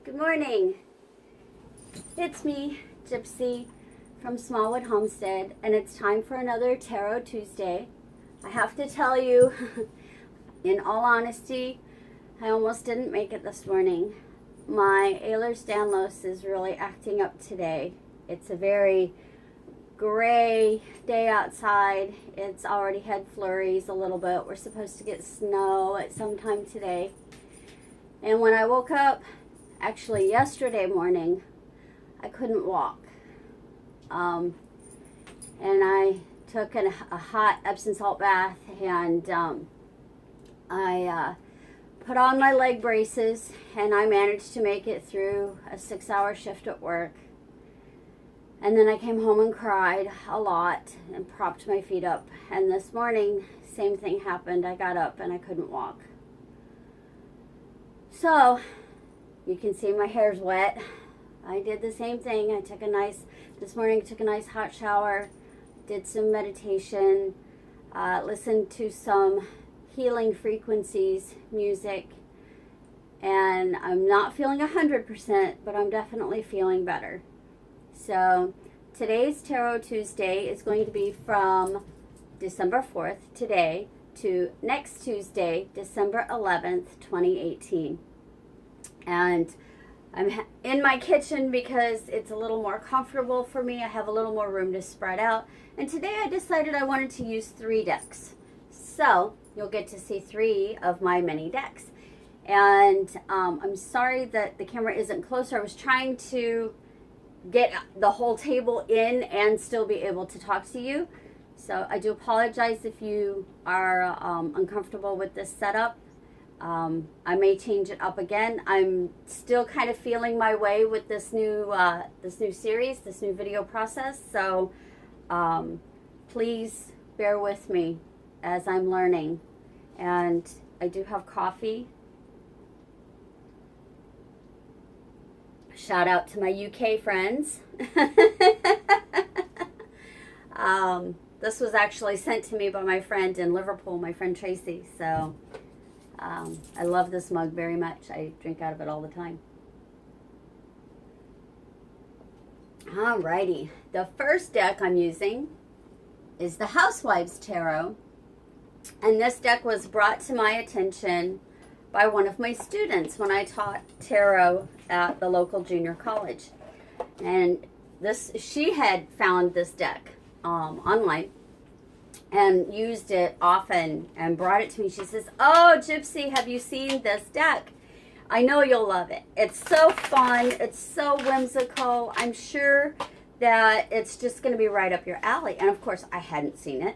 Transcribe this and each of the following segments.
Good morning. It's me, Gypsy from Smallwood Homestead, and it's time for another Tarot Tuesday. I have to tell you, in all honesty, I almost didn't make it this morning. My Ehlers-Danlos is really acting up today. It's a very gray day outside. It's already had flurries a little bit. We're supposed to get snow at some time today. And when I woke up, actually yesterday morning, I couldn't walk. And I took a hot Epsom salt bath, and I put on my leg braces, and I managed to make it through a 6-hour shift at work. And then I came home and cried a lot and propped my feet up. And this morning, same thing happened. I got up and I couldn't walk. So, you can see my hair's wet. I did the same thing. This morning I took a nice hot shower, did some meditation, listened to some healing frequencies, music, and I'm not feeling 100%, but I'm definitely feeling better. So today's Tarot Tuesday is going to be from December 4th, today, to next Tuesday, December 11th, 2018. And I'm in my kitchen because it's a little more comfortable for me. I have a little more room to spread out. And today I decided I wanted to use 3 decks. So you'll get to see 3 of my many decks. And I'm sorry that the camera isn't closer. I was trying to get the whole table in and still be able to talk to you. So I do apologize if you are uncomfortable with this setup. I may change it up again. I'm still kind of feeling my way with this new series, this new video process. So please bear with me as I'm learning. And I do have coffee. Shout out to my UK friends. This was actually sent to me by my friend in Liverpool, my friend Tracy. So I love this mug very much. I drink out of it all the time. Alrighty. The first deck I'm using is the Housewives Tarot. And this deck was brought to my attention by one of my students when I taught tarot at the local junior college. And she had found this deck online and used it often and brought it to me. She says, "Oh, Gypsy, have you seen this deck? I know you'll love it. It's so fun. It's so whimsical. I'm sure that it's just going to be right up your alley." And of course, I hadn't seen it.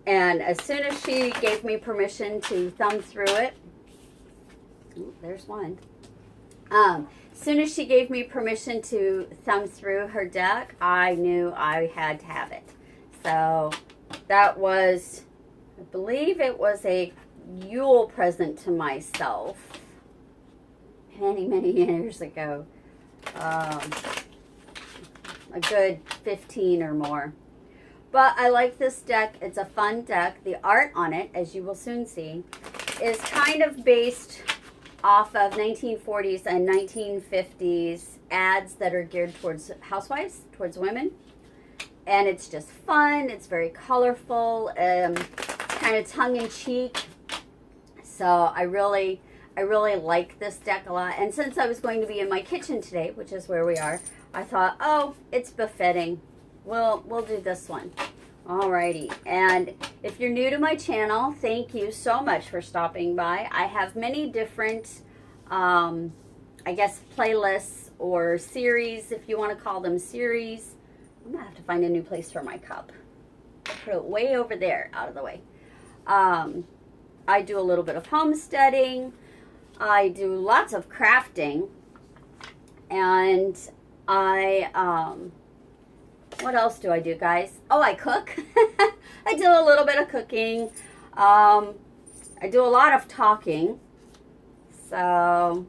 And as soon as she gave me permission to thumb through it, there's one. As soon as she gave me permission to thumb through her deck, I knew I had to have it. So that was, I believe it was a Yule present to myself many, many years ago. A good 15 or more. But I like this deck. It's a fun deck. The art on it, as you will soon see, is kind of based off of 1940s and 1950s ads that are geared towards housewives, towards women. And it's just fun. It's very colorful, kind of tongue-in-cheek. So I really like this deck a lot. And since I was going to be in my kitchen today, which is where we are, I thought, oh, it's befitting. We'll do this one. Alrighty. And if you're new to my channel, thank you so much for stopping by. I have many different, I guess, playlists or series, if you want to call them series. I'm going to have to find a new place for my cup. Put it way over there, out of the way. I do a little bit of homesteading. I do lots of crafting. And what else do I do, guys? Oh, I cook. I do a little bit of cooking. I do a lot of talking. So,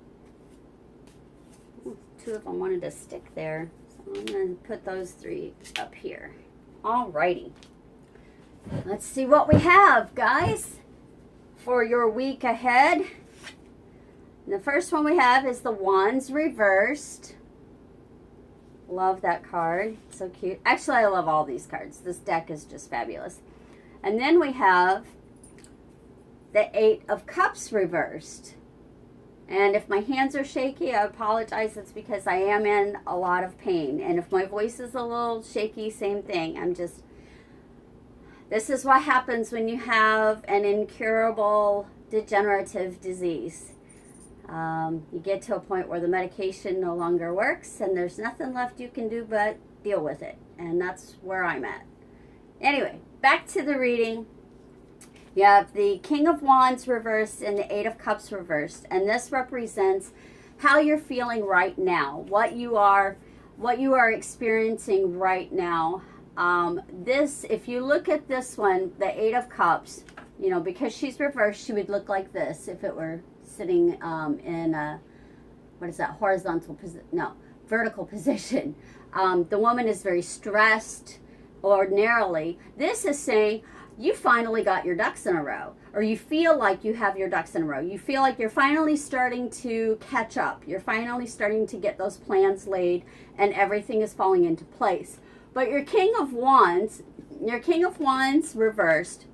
2 of them wanted to stick there. So I'm going to put those 3 up here. Alrighty. Let's see what we have, guys, for your week ahead. And the first one we have is the Wands reversed. Love that card. So cute. Actually, I love all these cards. This deck is just fabulous. And then we have the Eight of Cups reversed. And if my hands are shaky, I apologize. It's because I am in a lot of pain. And if my voice is a little shaky, same thing. This is what happens when you have an incurable degenerative disease. You get to a point where the medication no longer works and there's nothing left you can do but deal with it. And that's where I'm at. Anyway, back to the reading. You have the King of Wands reversed and the Eight of Cups reversed. And this represents how you're feeling right now, what you are experiencing right now. If you look at this one, the Eight of Cups, you know, because she's reversed, she would look like this if it were sitting in a, what is that, horizontal position? No, vertical position. The woman is very stressed ordinarily. This is saying you finally got your ducks in a row, or you feel like you have your ducks in a row. You feel like you're finally starting to catch up. You're finally starting to get those plans laid and everything is falling into place. But your King of Wands reversed,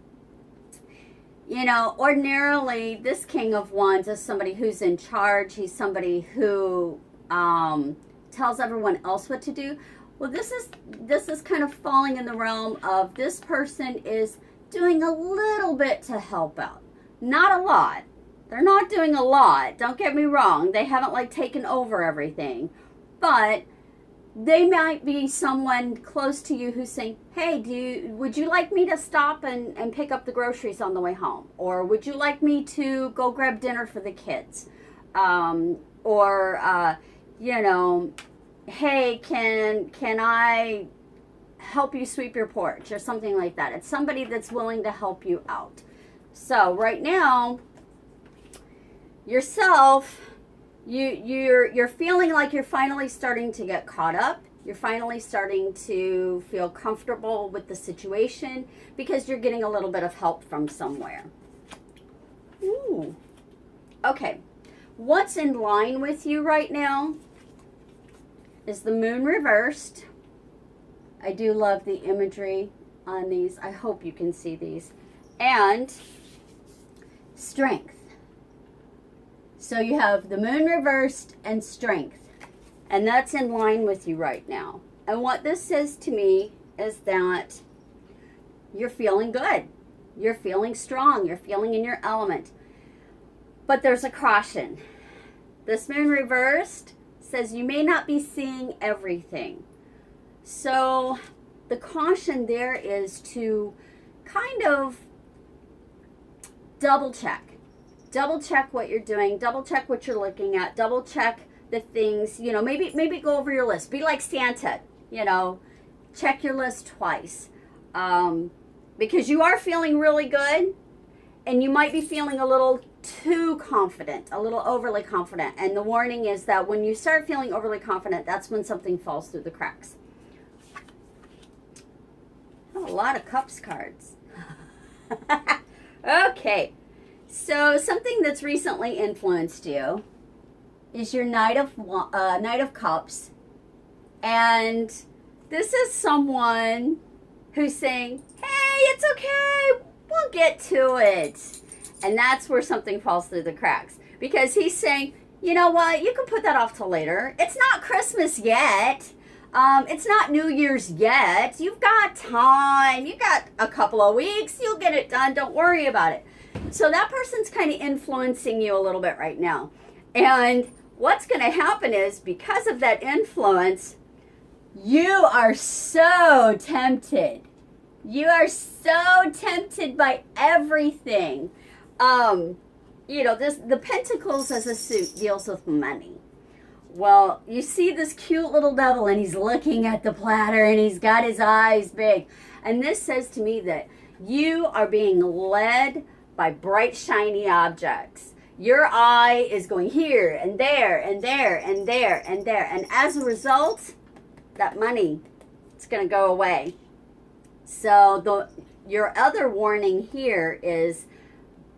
you know, ordinarily this King of Wands is somebody who's in charge. He's somebody who tells everyone else what to do. Well, this is kind of falling in the realm of this person is doing a little bit to help out. Not a lot. They're not doing a lot. Don't get me wrong. They haven't like taken over everything. But they might be someone close to you who's saying, hey, would you like me to stop and pick up the groceries on the way home? Or would you like me to go grab dinner for the kids? You know, hey, can I help you sweep your porch or something like that? It's somebody that's willing to help you out. So right now, yourself, you're feeling like you're finally starting to get caught up. You're finally starting to feel comfortable with the situation because you're getting a little bit of help from somewhere. Ooh. Okay. What's in line with you right now is the Moon reversed. I do love the imagery on these. I hope you can see these. And Strength. So you have the Moon reversed and Strength. And that's in line with you right now. And what this says to me is that you're feeling good. You're feeling strong. You're feeling in your element. But there's a caution. This Moon reversed says you may not be seeing everything. So the caution there is to kind of double check. Double check what you're doing. Double check what you're looking at. Double check the things, you know, maybe go over your list. Be like Santa, you know, check your list twice. Because you are feeling really good and you might be feeling a little too confident, a little overly confident. And the warning is that when you start feeling overly confident, that's when something falls through the cracks. Oh, a lot of Cups cards. Okay. So something that's recently influenced you is your Knight of Cups. And this is someone who's saying, hey, it's okay, we'll get to it. And that's where something falls through the cracks. Because he's saying, you know what, you can put that off till later. It's not Christmas yet. It's not New Year's yet. You've got time. You got a couple of weeks. You'll get it done. Don't worry about it. So that person's kind of influencing you a little bit right now. And what's going to happen is because of that influence, you are so tempted. You are so tempted by everything. You know, the Pentacles as a suit deals with money. Well, you see this cute little devil and he's looking at the platter and he's got his eyes big. And this says to me that you are being led by bright, shiny objects. Your eye is going here and there and there and there and there. And as a result, that money, it's going to go away. So your other warning here is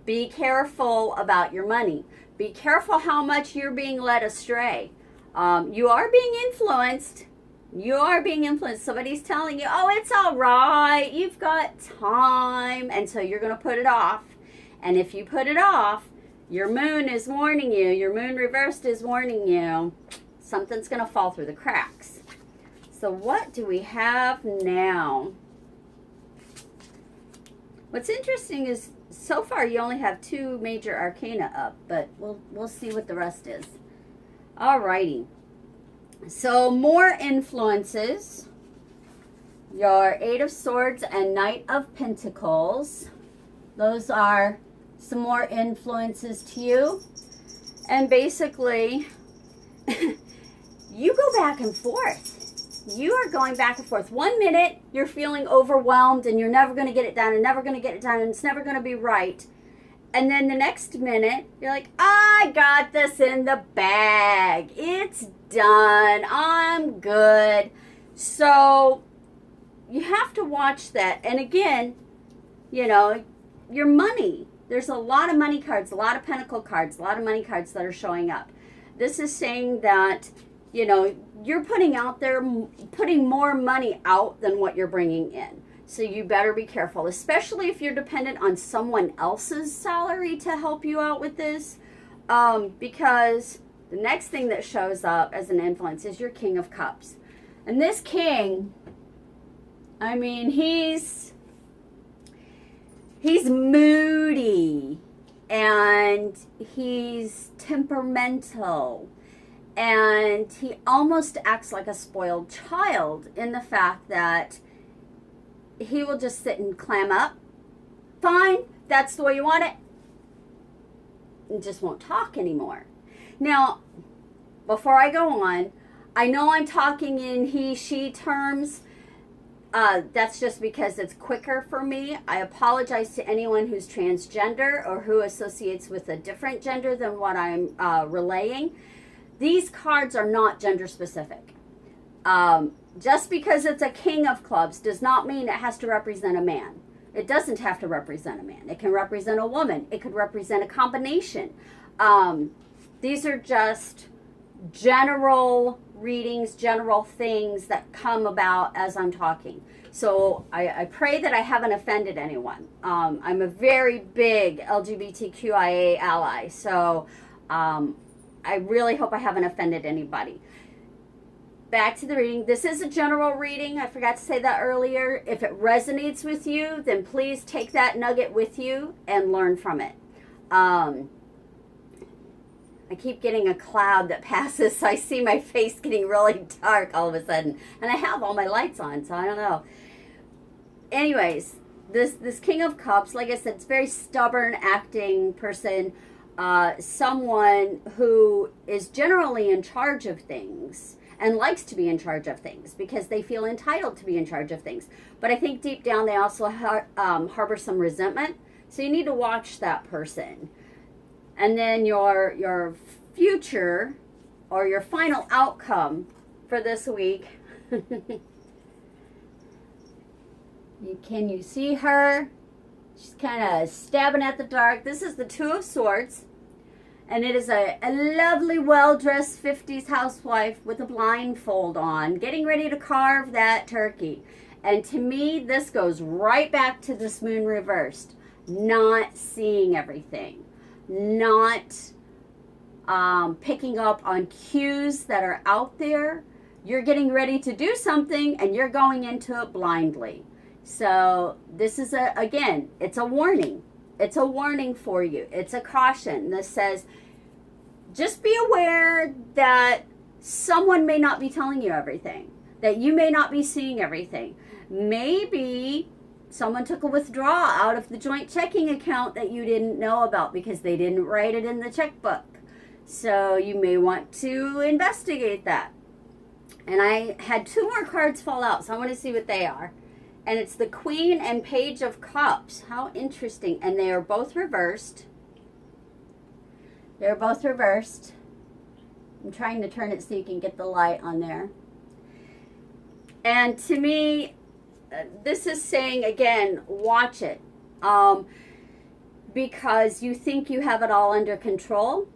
be careful about your money. be careful how much you're being led astray. You are being influenced. You are being influenced. Somebody's telling you, oh, it's all right. You've got time. And so you're going to put it off. And if you put it off, your moon is warning you. Your moon reversed is warning you. Something's going to fall through the cracks. So what do we have now? What's interesting is so far you only have 2 major arcana up, but we'll see what the rest is. Alrighty. So more influences. Your 8 of Swords and Knight of Pentacles. Those are some more influences to you. And basically, you go back and forth. You are going back and forth. 1 minute, you're feeling overwhelmed and you're never going to get it done and never going to get it done and it's never going to be right. And then the next minute, you're like, I got this in the bag. It's done. I'm good. So you have to watch that. And again, you know, your money. There's a lot of money cards, a lot of pentacle cards, a lot of money cards that are showing up. This is saying that, you know, you're putting out there, putting more money out than what you're bringing in. So you better be careful, especially if you're dependent on someone else's salary to help you out with this. Because the next thing that shows up as an influence is your King of Cups. And this king, I mean, he's moody and he's temperamental. And he almost acts like a spoiled child in the fact that he will just sit and clam up. Fine, that's the way you want it. And just won't talk anymore. Now, before I go on, I know I'm talking in he, she terms. That's just because it's quicker for me. I apologize to anyone who's transgender or who associates with a different gender than what I'm relaying. These cards are not gender specific. Just because it's a King of Clubs does not mean it has to represent a man. It doesn't have to represent a man. It can represent a woman. It could represent a combination. These are just general readings, general things that come about as I'm talking. So I pray that I haven't offended anyone. I'm a very big LGBTQIA ally. So I really hope I haven't offended anybody. Back to the reading. This is a general reading. I forgot to say that earlier. If it resonates with you, then please take that nugget with you and learn from it. I keep getting a cloud that passes, so I see my face getting really dark all of a sudden. And I have all my lights on, so I don't know. Anyways, this King of Cups, like I said, it's a very stubborn acting person. Someone who is generally in charge of things and likes to be in charge of things because they feel entitled to be in charge of things. But I think deep down they also harbor some resentment. So you need to watch that person. And then your future or your final outcome for this week. Can you see her? She's kind of stabbing at the dark. This is the 2 of Swords. And it is a lovely, well-dressed 50s housewife with a blindfold on, getting ready to carve that turkey. And to me, this goes right back to this moon reversed. Not seeing everything. Not picking up on cues that are out there. You're getting ready to do something, and you're going into it blindly. So this is, again, it's a warning. It's a warning for you. It's a caution. This says, just be aware that someone may not be telling you everything, that you may not be seeing everything. Maybe someone took a withdrawal out of the joint checking account that you didn't know about because they didn't write it in the checkbook. So you may want to investigate that. And I had 2 more cards fall out, so I want to see what they are. And it's the Queen and Page of Cups. How interesting. And they are both reversed. They're both reversed. I'm trying to turn it so you can get the light on there. And to me, this is saying, again, watch it. Because you think you have it all under control.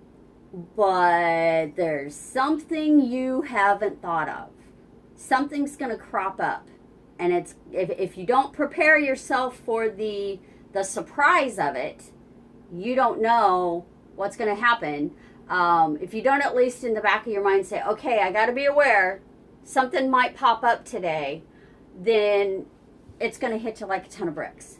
but there's something you haven't thought of. Something's going to crop up. And it's if you don't prepare yourself for the surprise of it, you don't know what's going to happen. If you don't at least in the back of your mind say, okay, I got to be aware, something might pop up today, then it's going to hit you like a ton of bricks.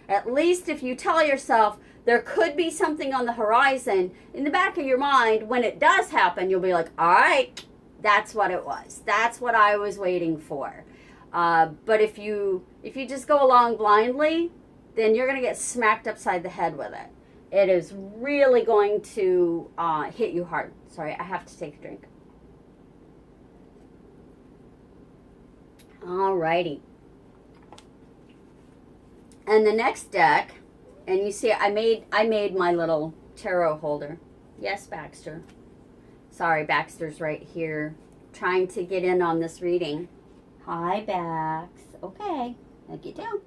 At least if you tell yourself there could be something on the horizon, in the back of your mind, when it does happen, you'll be like, all right, that's what it was. That's what I was waiting for. But if you just go along blindly, then you're going to get smacked upside the head with it. It is really going to hit you hard. Sorry, I have to take a drink. Alrighty. And the next deck, and you see I made my little tarot holder. Yes, Baxter. Sorry, Baxter's right here trying to get in on this reading. Hi, Bax. Okay. Now get down.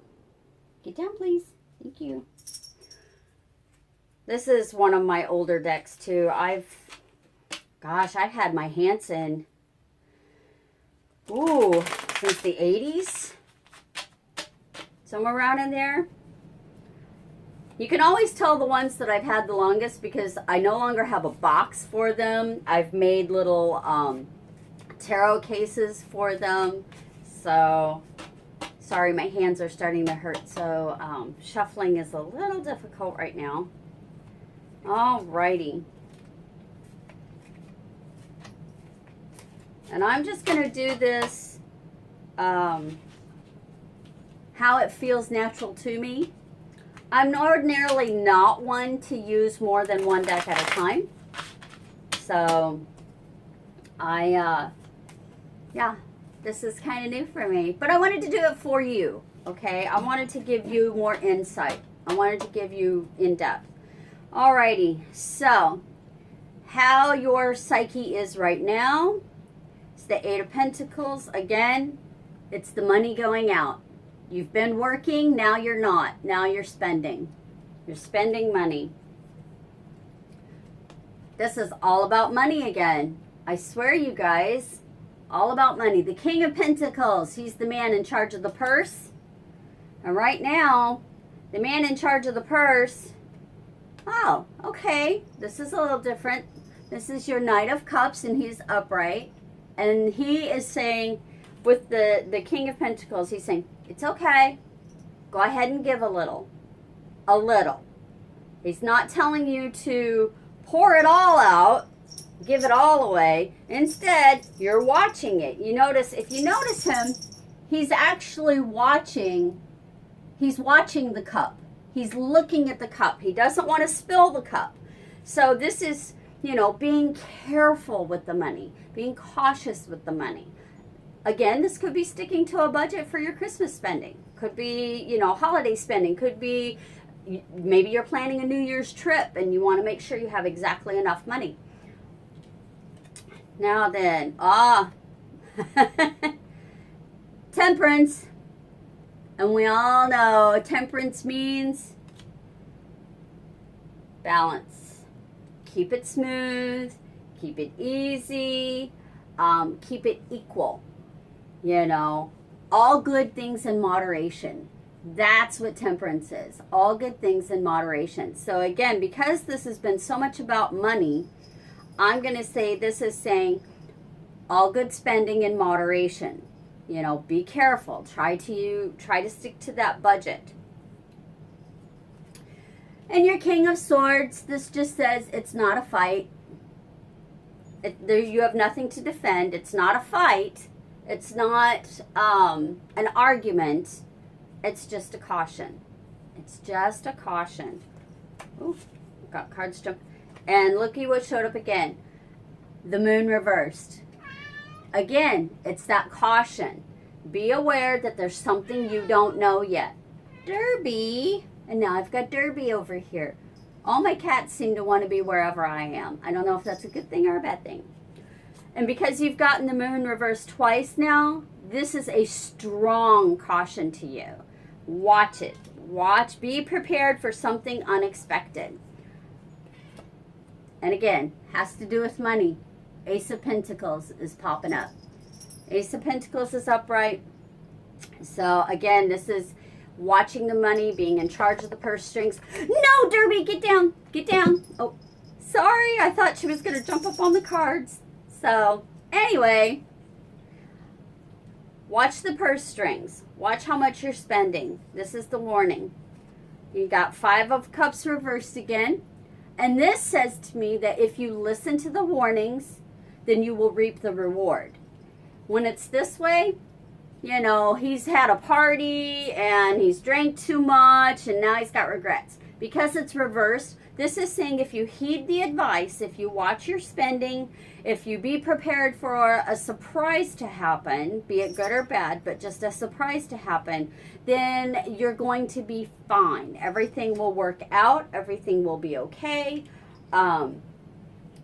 Get down, please. Thank you. This is one of my older decks, too. I've had my Hansen, since the 80s. Somewhere around in there. You can always tell the ones that I've had the longest because I no longer have a box for them. I've made little tarot cases for them. So, sorry, my hands are starting to hurt. So, shuffling is a little difficult right now. Alrighty. And I'm just going to do this how it feels natural to me. I'm ordinarily not one to use more than one deck at a time. So, this is kind of new for me. But I wanted to do it for you, okay? I wanted to give you more insight. I wanted to give you in-depth. Alrighty, so how your psyche is right now. It's the Eight of Pentacles. Again, it's the money going out. You've been working, now you're not. Now you're spending. You're spending money. This is all about money again. I swear, you guys, all about money. The King of Pentacles, he's the man in charge of the purse. And right now, the man in charge of the purse, oh, okay, this is a little different. This is your Knight of Cups, and he's upright. And he is saying, with the King of Pentacles, he's saying, it's okay. Go ahead and give a little. A little. He's not telling you to pour it all out, give it all away. Instead, you're watching it. If you notice him, he's actually watching. He's watching the cup. He's looking at the cup. He doesn't want to spill the cup. So this is, being careful with the money, being cautious with the money. Again, this could be sticking to a budget for your Christmas spending. Could be, holiday spending. Could be, maybe you're planning a New Year's trip and you want to make sure you have exactly enough money. Now then, Temperance. And we all know temperance means balance. Keep it smooth. Keep it easy. Keep it equal. All good things in moderation. That's what temperance is. All good things in moderation. So again, because this has been so much about money, I'm going to say this is saying all good spending in moderation. Be careful. Try to stick to that budget. And your King of Swords, this just says it's not a fight. You have nothing to defend. It's not a fight. It's not an argument. It's just a caution. It's just a caution. Ooh, got cards jump. And looky what showed up again. The Moon reversed. Again, it's that caution. Be aware that there's something you don't know yet. Derby. And now I've got Derby over here. All my cats seem to want to be wherever I am. I don't know if that's a good thing or a bad thing. And because you've gotten the Moon reversed twice now, this is a strong caution to you. Watch it. Be prepared for something unexpected. And again, has to do with money. Ace of Pentacles is popping up. Ace of Pentacles is upright. So again, this is watching the money, being in charge of the purse strings. No, Derby, get down. Get down. Oh, sorry. I thought she was going to jump up on the cards. So anyway, watch the purse strings. Watch how much you're spending. This is the warning. You got 5 of Cups reversed again. And this says to me that if you listen to the warnings, then you will reap the reward. When it's this way, you know, he's had a party and he's drank too much and now he's got regrets. Because it's reversed, this is saying if you heed the advice, if you watch your spending, if you be prepared for a surprise to happen, be it good or bad, but just a surprise to happen, then you're going to be fine. Everything will work out. Everything will be okay.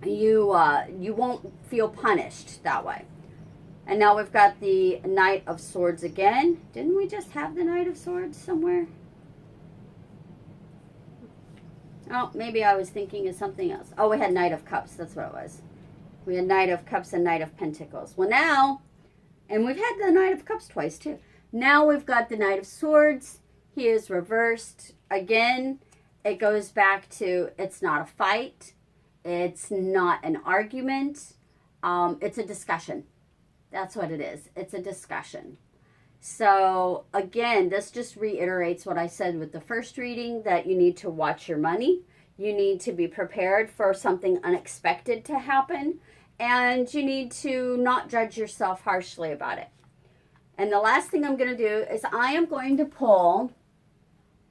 You won't feel punished that way. And now we've got the Knight of Swords again. Didn't we just have the Knight of Swords somewhere? Oh, maybe I was thinking of something else. Oh, we had Knight of Cups. That's what it was. We had Knight of Cups and Knight of Pentacles. Well, now, and we've had the Knight of Cups twice, too. Now we've got the Knight of Swords. He is reversed. Again, it goes back to it's not a fight. It's not an argument. It's a discussion. That's what it is. It's a discussion. So again, this just reiterates what I said with the first reading, that you need to watch your money. You need to be prepared for something unexpected to happen. And you need to not judge yourself harshly about it. And the last thing I'm going to do is I am going to pull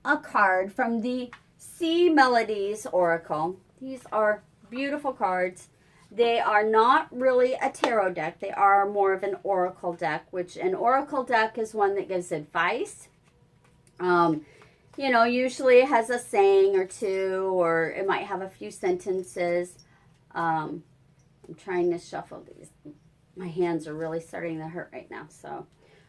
a card from the Sea Melodies Oracle. These are beautiful cards. They are not really a tarot deck. They are more of an oracle deck, which an oracle deck is one that gives advice. You know, usually it has a saying or two, or it might have a few sentences. I'm trying to shuffle these. My hands are really starting to hurt right now, so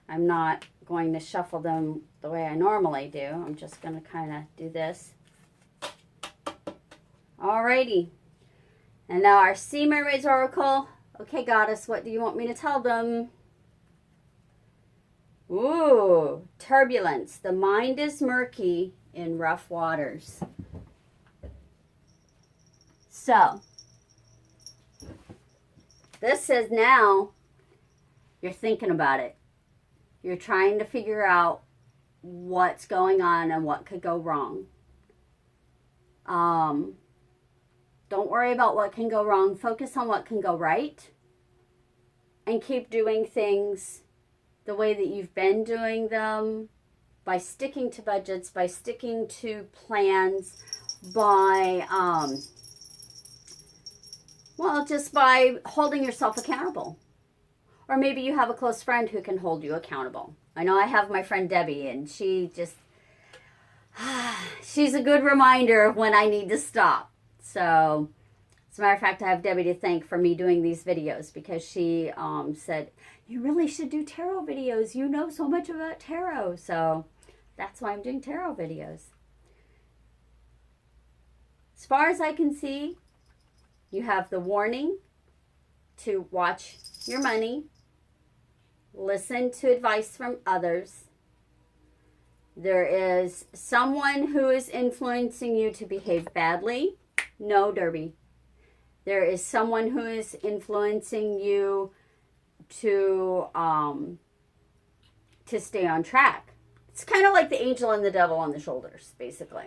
I'm not going to shuffle them the way I normally do. I'm just going to kind of do this. Alrighty. And now our Sea Mermaids Oracle. Okay, Goddess, what do you want me to tell them? Ooh, turbulence. The mind is murky in rough waters. So, this says now you're thinking about it. You're trying to figure out what's going on and what could go wrong. Don't worry about what can go wrong. Focus on what can go right. And keep doing things the way that you've been doing them, by sticking to budgets, by sticking to plans, by, well, just by holding yourself accountable. Or maybe you have a close friend who can hold you accountable. I know I have my friend Debbie, and she just, she's a good reminder of when I need to stop. So, as a matter of fact, I have Debbie to thank for me doing these videos, because she said, you really should do tarot videos. You know so much about tarot. So, that's why I'm doing tarot videos. As far as I can see, you have the warning to watch your money, listen to advice from others. There is someone who is influencing you to behave badly. No, Derby. There is someone who is influencing you to stay on track. It's kind of like the angel and the devil on the shoulders, basically.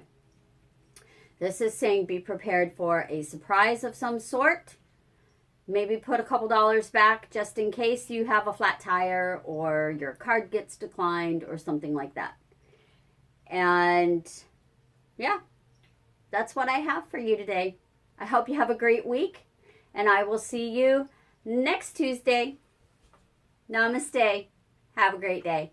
This is saying be prepared for a surprise of some sort. Maybe put a couple dollars back just in case you have a flat tire or your card gets declined or something like that. And yeah, that's what I have for you today. I hope you have a great week, and I will see you next Tuesday. Namaste. Have a great day.